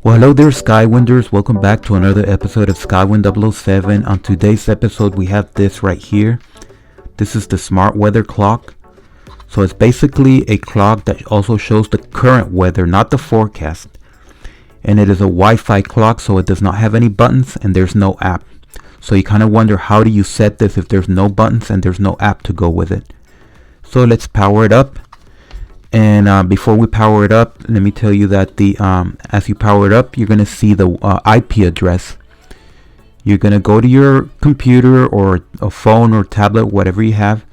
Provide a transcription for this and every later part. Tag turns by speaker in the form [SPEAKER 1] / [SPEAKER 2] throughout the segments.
[SPEAKER 1] Well, hello there, Skywinders. Welcome back to another episode of Skywind007. On today's episode, we have this right here. This is the smart weather clock. So it's basically a clock that also shows the current weather, not the forecast. And it is a Wi-Fi clock, so it does not have any buttons and there's no app. So you kind of wonder, how do you set this if there's no buttons and there's no app to go with it? So let's power it up. And before we power it up, let me tell you that as you power it up, you're going to see the IP address. You're going to go to your computer or a phone or tablet, whatever you have,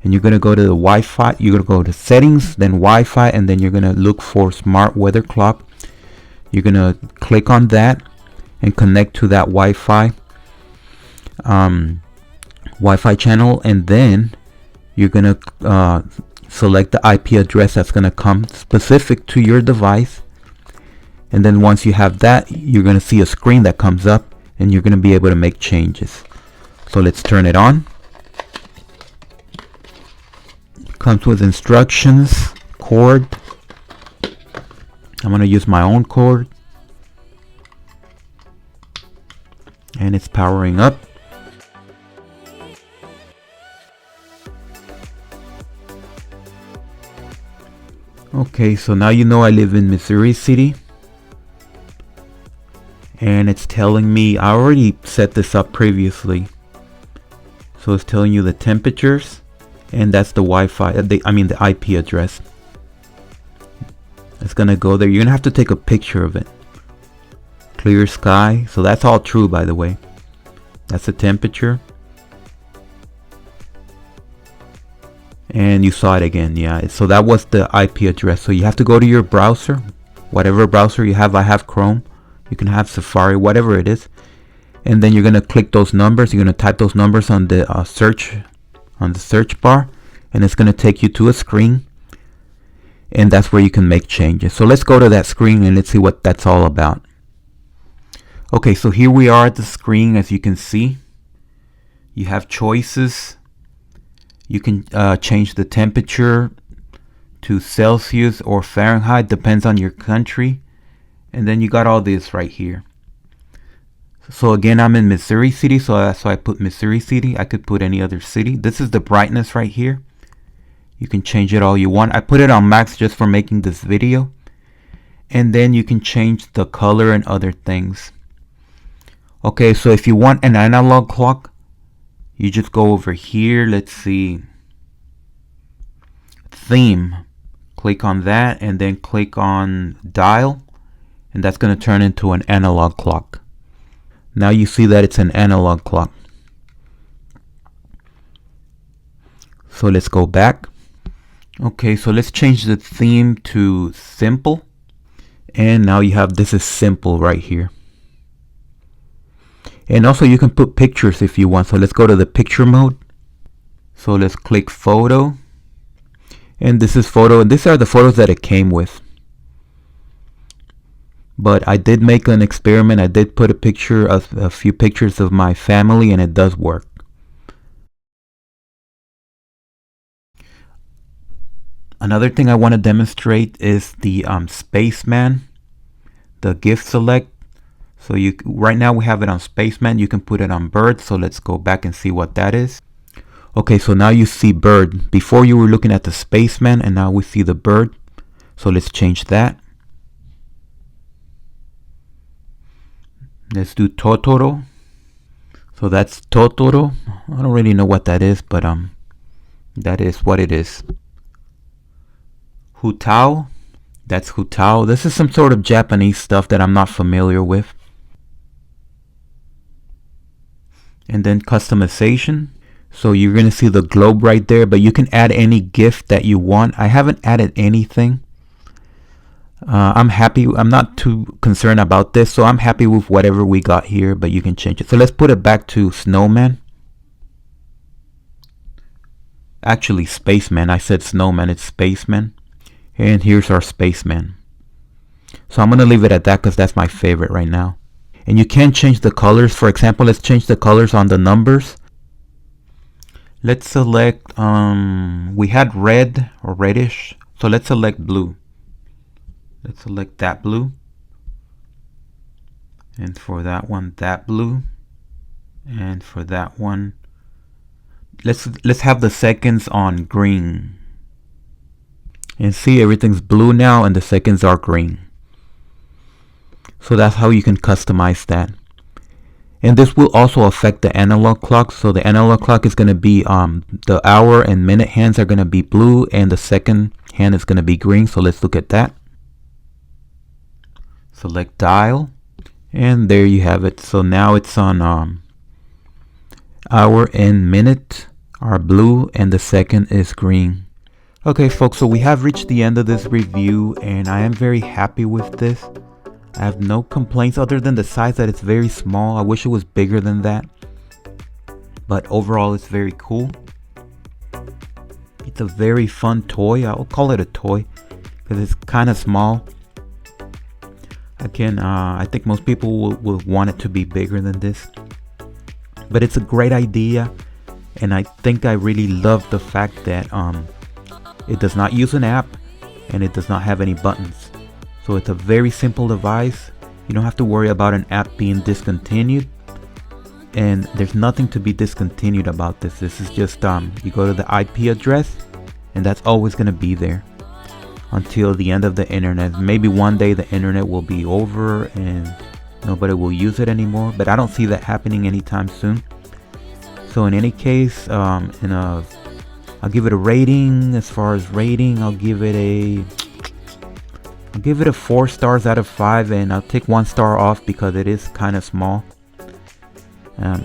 [SPEAKER 1] and you're going to go to the Wi-Fi. You're going to go to settings, then Wi-Fi, and then you're going to look for smart weather clock. You're going to click on that and connect to that Wi-Fi channel, and then you're going to select the IP address that's going to come specific to your device. And then once you have that, you're going to see a screen that comes up and you're going to be able to make changes. So let's turn it on. It comes with instructions, cord. I'm going to use my own cord. And it's powering up. Okay, so now you know I live in Missouri City, and it's telling me, I already set this up previously, so it's telling you the temperatures, and that's the Wi-Fi, the IP address. It's gonna go there. You're gonna have to take a picture of it. Clear sky, so that's all true, by the way. That's the temperature. And you saw it again, yeah. So that was the IP address. So you have to go to your browser, whatever browser you have. I have Chrome. You can have Safari, whatever it is. And then you're gonna click those numbers. You're gonna type those numbers on the search bar, and it's gonna take you to a screen. And that's where you can make changes. So let's go to that screen and let's see what that's all about. Okay, so here we are at the screen. As you can see, you have choices. You can change the temperature to Celsius or Fahrenheit, depends on your country. And then you got all this right here. So again, I'm in Missouri City, so that's why I put Missouri City. I could put any other city. This is the brightness right here. You can change it all you want. I put it on max just for making this video. And then you can change the color and other things. Okay, so if you want an analog clock, you just go over here. Let's see. Theme. Click on that and then click on dial. And that's going to turn into an analog clock. Now you see that it's an analog clock. So let's go back. Okay, so let's change the theme to simple. And now you have, this is simple right here. And also you can put pictures if you want. So let's go to the picture mode. So let's click photo. And this is photo. And these are the photos that it came with. But I did make an experiment. I did put a few pictures of my family, and it does work. Another thing I want to demonstrate is the spaceman, the gift select. So right now we have it on spaceman. You can put it on bird. So let's go back and see what that is. Okay, so now you see bird. Before you were looking at the spaceman, and now we see the bird. So let's change that. Let's do Totoro. So that's Totoro. I don't really know what that is, but that is what it is. Hutao. That's Hutao. This is some sort of Japanese stuff that I'm not familiar with. And then customization. So you're going to see the globe right there, but you can add any gift that you want. I haven't added anything. I'm happy. I'm not too concerned about this, so I'm happy with whatever we got here, but you can change it. So let's put it back to snowman. Actually, spaceman. I said snowman. It's spaceman. And here's our spaceman. So I'm going to leave it at that because that's my favorite right now. And you can change the colors. For example, let's change the colors on the numbers. Let's select, we had red or reddish. So let's select blue. Let's select that blue. And for that one, that blue. And for that one, let's have the seconds on green. And see, everything's blue now and the seconds are green. So that's how you can customize that. And this will also affect the analog clock. So the analog clock is going to be the hour and minute hands are going to be blue and the second hand is going to be green. So let's look at that. Select dial, and there you have it. So now it's on hour and minute are blue and the second is green. Okay folks, so we have reached the end of this review and I am very happy with this. I have no complaints other than the size that it's very small. I wish it was bigger than that. But overall it's very cool. It's a very fun toy. I'll call it a toy because it's kind of small. Again, I think most people will want it to be bigger than this. But it's a great idea. And I think I really love the fact that it does not use an app and it does not have any buttons. So it's a very simple device. You don't have to worry about an app being discontinued. And there's nothing to be discontinued about this. This is just, you go to the IP address and that's always going to be there until the end of the internet. Maybe one day the internet will be over and nobody will use it anymore. But I don't see that happening anytime soon. So in any case, I'll give it a rating. As far as rating, I'll give it a 4 stars out of 5, and I'll take 1 star off because it is kind of small.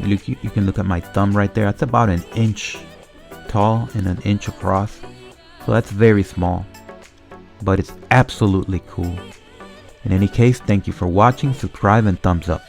[SPEAKER 1] You can look at my thumb right there. That's about an inch tall and an inch across. So that's very small, but it's absolutely cool. In any case, thank you for watching. Subscribe and thumbs up.